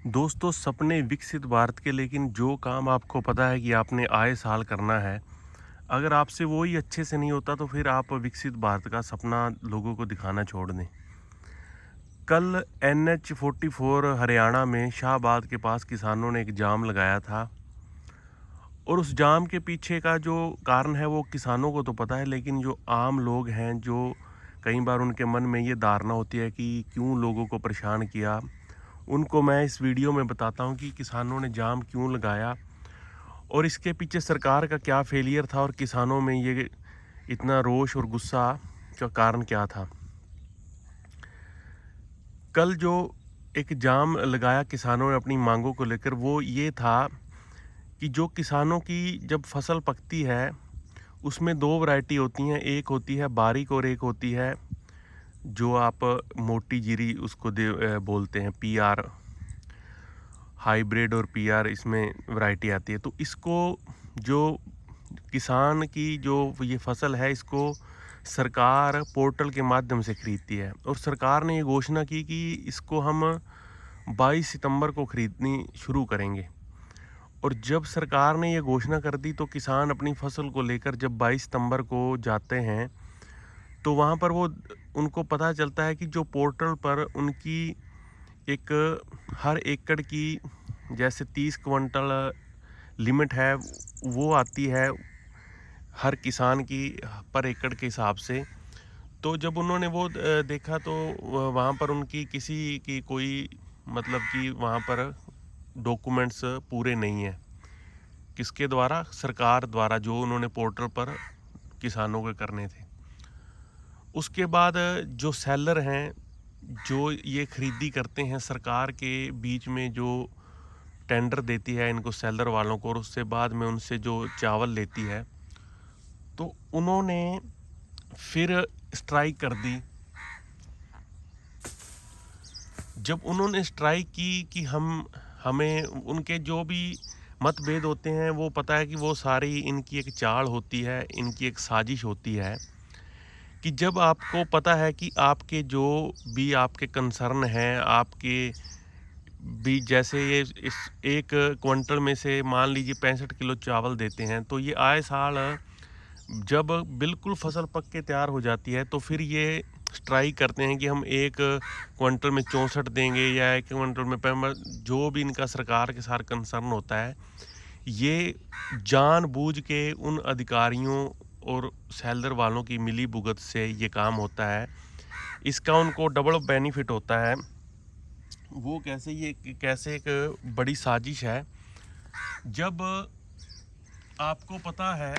दोस्तों सपने विकसित भारत के, लेकिन जो काम आपको पता है कि आपने आए साल करना है, अगर आपसे वो ही अच्छे से नहीं होता तो फिर आप विकसित भारत का सपना लोगों को दिखाना छोड़ दें। कल NH 44 हरियाणा में शाहबाद के पास किसानों ने एक जाम लगाया था और उस जाम के पीछे का जो कारण है वो किसानों को तो पता है, लेकिन जो आम लोग हैं, जो कई बार उनके मन में ये धारणा होती है कि क्यों लोगों को परेशान किया, उनको मैं इस वीडियो में बताता हूँ कि किसानों ने जाम क्यों लगाया और इसके पीछे सरकार का क्या फेलियर था और किसानों में ये इतना रोष और गुस्सा का कारण क्या था। कल जो एक जाम लगाया किसानों ने अपनी मांगों को लेकर, वो ये था कि जो किसानों की जब फसल पकती है उसमें दो वैरायटी होती हैं, एक होती है बारीक और एक होती है जो आप मोटी जीरी उसको बोलते हैं, PR हाइब्रिड, और PR इसमें वैरायटी आती है। तो इसको जो किसान की जो ये फसल है, इसको सरकार पोर्टल के माध्यम से खरीदती है और सरकार ने ये घोषणा की कि इसको हम 22 सितंबर को खरीदनी शुरू करेंगे। और जब सरकार ने ये घोषणा कर दी तो किसान अपनी फसल को लेकर जब 22 सितंबर को जाते हैं तो वहाँ पर वो उनको पता चलता है कि जो पोर्टल पर उनकी एक हर एकड़ की जैसे 30 क्विंटल लिमिट है, वो आती है हर किसान की पर एकड़ के हिसाब से। तो जब उन्होंने वो देखा तो वहाँ पर उनकी किसी की कोई मतलब कि वहाँ पर डॉक्यूमेंट्स पूरे नहीं हैं। किसके द्वारा? सरकार द्वारा, जो उन्होंने पोर्टल पर किसानों के करने थे। उसके बाद जो सेलर हैं, जो ये खरीदी करते हैं, सरकार के बीच में जो टेंडर देती है इनको सेलर वालों को और उससे बाद में उनसे जो चावल लेती है, तो उन्होंने फिर स्ट्राइक कर दी। जब उन्होंने स्ट्राइक की कि हमें उनके जो भी मतभेद होते हैं वो पता है कि वो सारी इनकी एक चाल होती है, इनकी एक साजिश होती है कि जब आपको पता है कि आपके जो भी आपके कंसर्न हैं, आपके भी जैसे ये इस एक क्विंटल में से मान लीजिए 65 किलो चावल देते हैं, तो ये आए साल जब बिल्कुल फसल पक के तैयार हो जाती है तो फिर ये स्ट्राइक करते हैं कि हम एक क्विंटल में 64 देंगे या एक क्विंटल में जो भी इनका सरकार के साथ कंसर्न होता है, ये जानबूझ के उन अधिकारियों और सेलर वालों की मिली भुगत से ये काम होता है। इसका उनको डबल बेनिफिट होता है। वो कैसे? ये कैसे? एक बड़ी साजिश है। जब आपको पता है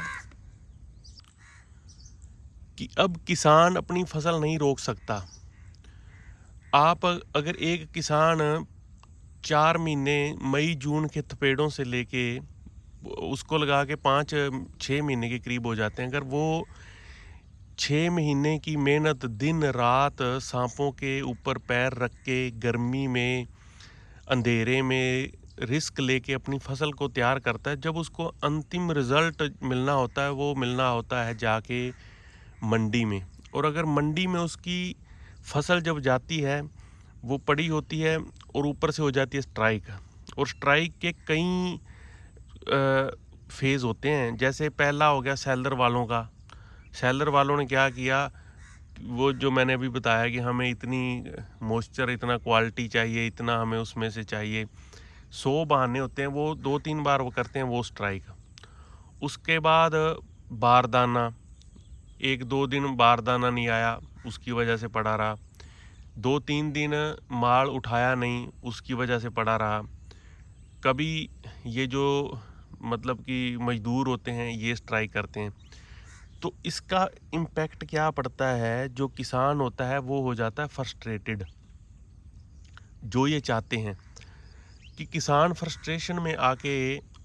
कि अब किसान अपनी फसल नहीं रोक सकता, आप अगर एक किसान 4 महीने मई जून के थपेड़ों से लेके उसको लगा के 5-6 महीने के करीब हो जाते हैं, अगर वो 6 महीने की मेहनत दिन रात सांपों के ऊपर पैर रख के गर्मी में अंधेरे में रिस्क लेके अपनी फसल को तैयार करता है, जब उसको अंतिम रिजल्ट मिलना होता है वो मिलना होता है जाके मंडी में। और अगर मंडी में उसकी फसल जब जाती है वो पड़ी होती है और ऊपर से हो जाती है स्ट्राइक। और स्ट्राइक के कई फेज़ होते हैं। जैसे पहला हो गया सेलर वालों का। सेलर वालों ने क्या किया, वो जो मैंने अभी बताया कि हमें इतनी मॉइस्चर, इतना क्वालिटी चाहिए, इतना हमें उसमें से चाहिए, 100 बहाने होते हैं। वो 2-3 बार वो करते हैं वो स्ट्राइक। उसके बाद बारदाना, 1-2 दिन बारदाना नहीं आया, उसकी वजह से पड़ा रहा। 2-3 दिन माल उठाया नहीं, उसकी वजह से पड़ा रहा। कभी ये जो मतलब कि मजदूर होते हैं ये स्ट्राइक करते हैं। तो इसका इम्पैक्ट क्या पड़ता है? जो किसान होता है वो हो जाता है फ्रस्ट्रेटेड। जो ये चाहते हैं कि किसान फ्रस्ट्रेशन में आके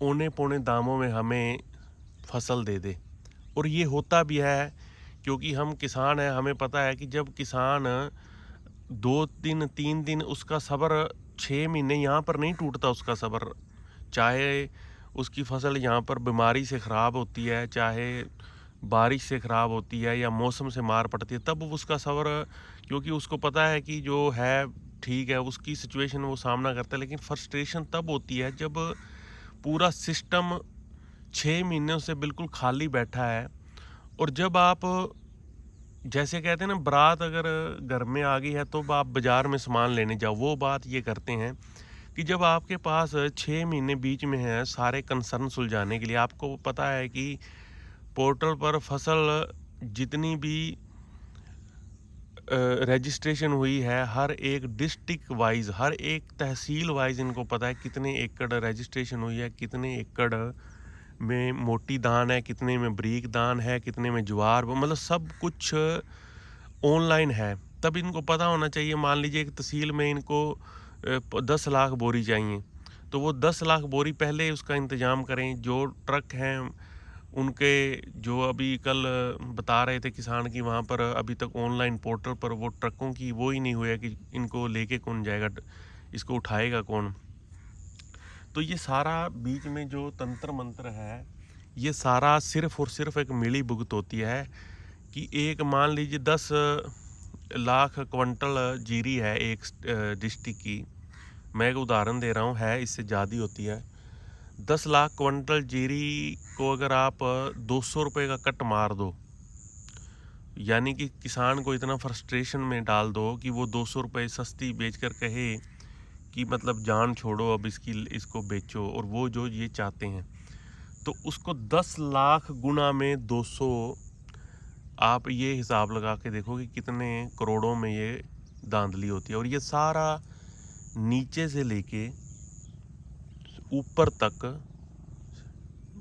औने पौने दामों में हमें फसल दे दे। और ये होता भी है, क्योंकि हम किसान हैं, हमें पता है कि जब किसान 2 दिन 3 दिन उसका सब्र, 6 महीने यहाँ पर नहीं टूटता उसका सब्र। चाहे उसकी फसल यहाँ पर बीमारी से ख़राब होती है, चाहे बारिश से ख़राब होती है या मौसम से मार पड़ती है, तब उसका सब्र, क्योंकि उसको पता है कि जो है ठीक है, उसकी सिचुएशन वो सामना करता है, लेकिन फ्रस्ट्रेशन तब होती है जब पूरा सिस्टम 6 महीनों से बिल्कुल खाली बैठा है। और जब आप, जैसे कहते हैं ना, बारात अगर घर में आ गई है तो आप बाज़ार में सामान लेने जाओ, वो बात ये करते हैं कि जब आपके पास 6 महीने बीच में हैं सारे कंसर्न सुलझाने के लिए, आपको पता है कि पोर्टल पर फसल जितनी भी रजिस्ट्रेशन हुई है, हर एक डिस्ट्रिक्ट वाइज, हर एक तहसील वाइज इनको पता है कितने एकड़ रजिस्ट्रेशन हुई है, कितने एकड़ में मोटी धान है, कितने में बारीक धान है, कितने में ज्वार, मतलब सब कुछ ऑनलाइन है। तब इनको पता होना चाहिए, मान लीजिए एक तहसील में इनको 10 लाख बोरी चाहिए, तो वो 10 लाख बोरी पहले उसका इंतज़ाम करें। जो ट्रक हैं उनके, जो अभी कल बता रहे थे किसान की, वहाँ पर अभी तक ऑनलाइन पोर्टल पर वो ट्रकों की वो ही नहीं हुआ है कि इनको लेके कौन जाएगा, इसको उठाएगा कौन। तो ये सारा बीच में जो तंत्र मंत्र है, ये सारा सिर्फ और सिर्फ एक मिली भुगत होती है कि एक, मान लीजिए 10 लाख क्विंटल जीरी है एक डिस्ट्रिक्ट की, मैं एक उदाहरण दे रहा हूँ, है इससे ज़्यादा होती है। 10 लाख क्विंटल जीरी को अगर आप 200 रुपये का कट मार दो, यानी कि किसान को इतना फ्रस्ट्रेशन में डाल दो कि वो 200 रुपये सस्ती बेचकर कहे कि मतलब जान छोड़ो, अब इसको बेचो, और वो जो ये चाहते हैं, तो उसको 10 लाख गुना में 200, आप ये हिसाब लगा के देखो कि कितने करोड़ों में ये धांधली होती है। और ये सारा नीचे से लेके ऊपर तक,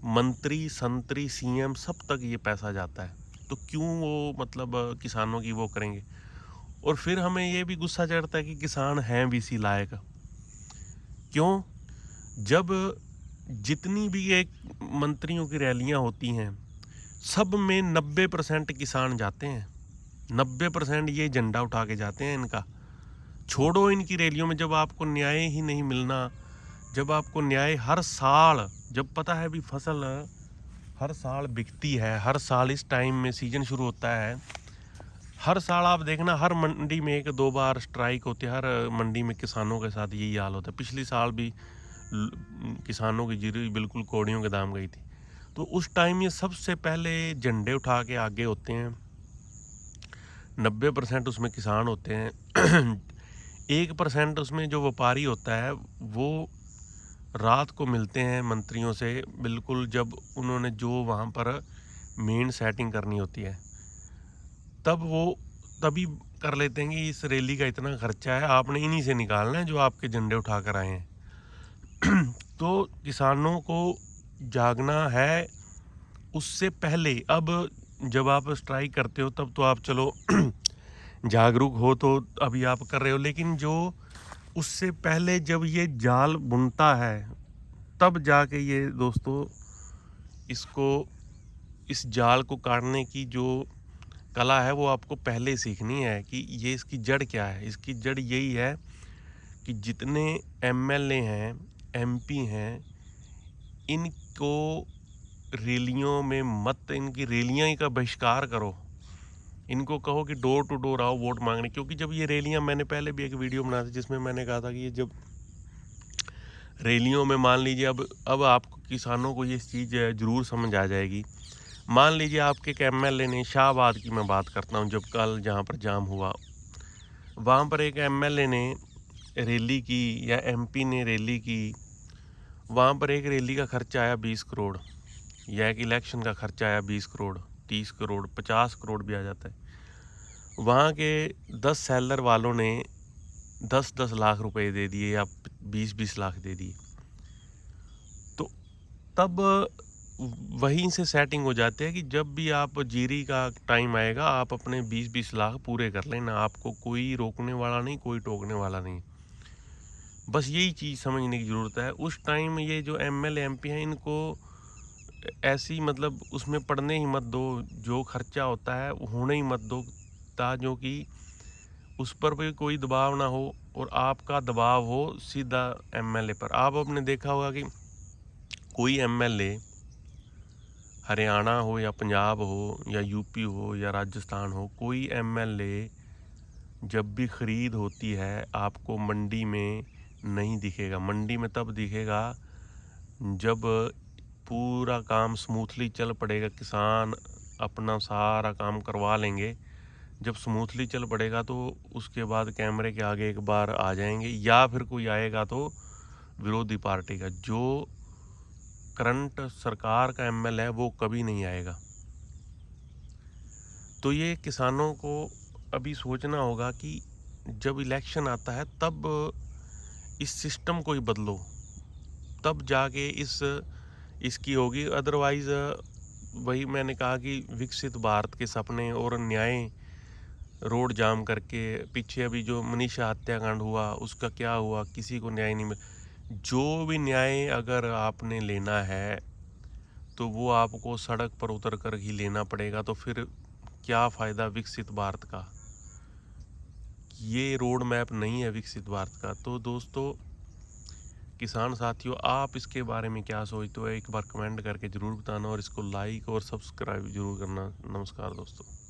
मंत्री संतरी सीएम सब तक ये पैसा जाता है। तो क्यों वो मतलब किसानों की वो करेंगे। और फिर हमें ये भी गुस्सा चढ़ता है कि किसान हैं भी इसी लायक। क्यों? जब जितनी भी एक मंत्रियों की रैलियां होती हैं, सब में 90% किसान जाते हैं, 90% ये झंडा उठा के जाते हैं इनका। छोड़ो इनकी रैलियों में, जब आपको न्याय ही नहीं मिलना, जब आपको न्याय हर साल, जब पता है भी फसल हर साल बिकती है, हर साल इस टाइम में सीजन शुरू होता है, हर साल आप देखना हर मंडी में 1-2 बार स्ट्राइक होती है, हर मंडी में किसानों के साथ यही हाल होता है। पिछली साल भी किसानों की जीरी बिल्कुल कौड़ियों के दाम गई थी। तो उस टाइम ये सबसे पहले झंडे उठा के आगे होते हैं, 90% उसमें किसान होते हैं। 1% उसमें जो व्यापारी होता है वो रात को मिलते हैं मंत्रियों से, बिल्कुल जब उन्होंने जो वहाँ पर मेन सेटिंग करनी होती है, तब वो तभी कर लेते हैं कि इस रैली का इतना खर्चा है, आपने इन्हीं से निकालना है जो आपके झंडे उठा कर आए हैं। तो किसानों को जागना है उससे पहले। अब जब आप स्ट्राइक करते हो तब तो आप चलो जागरूक हो, तो अभी आप कर रहे हो, लेकिन जो उससे पहले जब ये जाल बुनता है, तब जाके ये दोस्तों इस जाल को काटने की जो कला है वो आपको पहले सीखनी है कि ये इसकी जड़ क्या है। इसकी जड़ यही है कि जितने एमएलए हैं, एमपी हैं, इनको रैलियों में मत, इनकी रैलियां ही का बहिष्कार करो। इनको कहो कि डोर टू डोर आओ वोट मांगने। क्योंकि जब ये रैलियां, मैंने पहले भी एक वीडियो बनाया था जिसमें मैंने कहा था कि ये जब रैलियों में, मान लीजिए अब आपको किसानों को ये चीज़ ज़रूर समझ आ जाएगी। मान लीजिए आपके एक एमएलए ने, शाहबाद की मैं बात करता हूँ, जब कल जहाँ पर जाम हुआ, वहाँ पर एक एमएलए ने रैली की या एमपी ने रैली की, वहाँ पर एक रैली का खर्चा आया 20 करोड़, या एक इलेक्शन का खर्चा आया 20 करोड़, 30 करोड़, 50 करोड़ भी आ जाता है। वहाँ के 10 सेलर वालों ने 10-10 लाख रुपए दे दिए या 20-20 लाख दे दिए। तो तब वहीं से सेटिंग हो जाती है कि जब भी आप जीरी का टाइम आएगा, आप अपने 20-20 लाख पूरे कर लेना, आपको कोई रोकने वाला नहीं, कोई टोकने वाला नहीं। बस यही चीज़ समझने की ज़रूरत है। उस टाइम ये जो एमएलए एमपी हैं, इनको ऐसी मतलब उसमें पड़ने ही मत दो, जो खर्चा होता है होने ही मत दो, जो कि उस पर भी कोई दबाव ना हो और आपका दबाव हो सीधा एमएलए पर। आप आपने देखा होगा कि कोई एमएलए हरियाणा हो या पंजाब हो या यूपी हो या राजस्थान हो, कोई एमएलए जब भी खरीद होती है आपको मंडी में नहीं दिखेगा। मंडी में तब दिखेगा जब पूरा काम स्मूथली चल पड़ेगा, किसान अपना सारा काम करवा लेंगे। जब स्मूथली चल पड़ेगा तो उसके बाद कैमरे के आगे एक बार आ जाएंगे, या फिर कोई आएगा तो विरोधी पार्टी का। जो करंट सरकार का एमएल है वो कभी नहीं आएगा। तो ये किसानों को अभी सोचना होगा कि जब इलेक्शन आता है तब इस सिस्टम को ही बदलो, तब जाके इसकी होगी। अदरवाइज़ वही मैंने कहा कि विकसित भारत के सपने और न्याय रोड जाम करके, पीछे अभी जो मनीषा हत्याकांड हुआ उसका क्या हुआ, किसी को न्याय नहीं मिला। जो भी न्याय अगर आपने लेना है तो वो आपको सड़क पर उतर कर ही लेना पड़ेगा। तो फिर क्या फ़ायदा विकसित भारत का? ये रोड मैप नहीं है विकसित भारत का। तो दोस्तों, किसान साथियों, आप इसके बारे में क्या सोचते हो एक बार कमेंट करके ज़रूर बताना, और इसको लाइक और सब्सक्राइब जरूर करना। नमस्कार दोस्तों।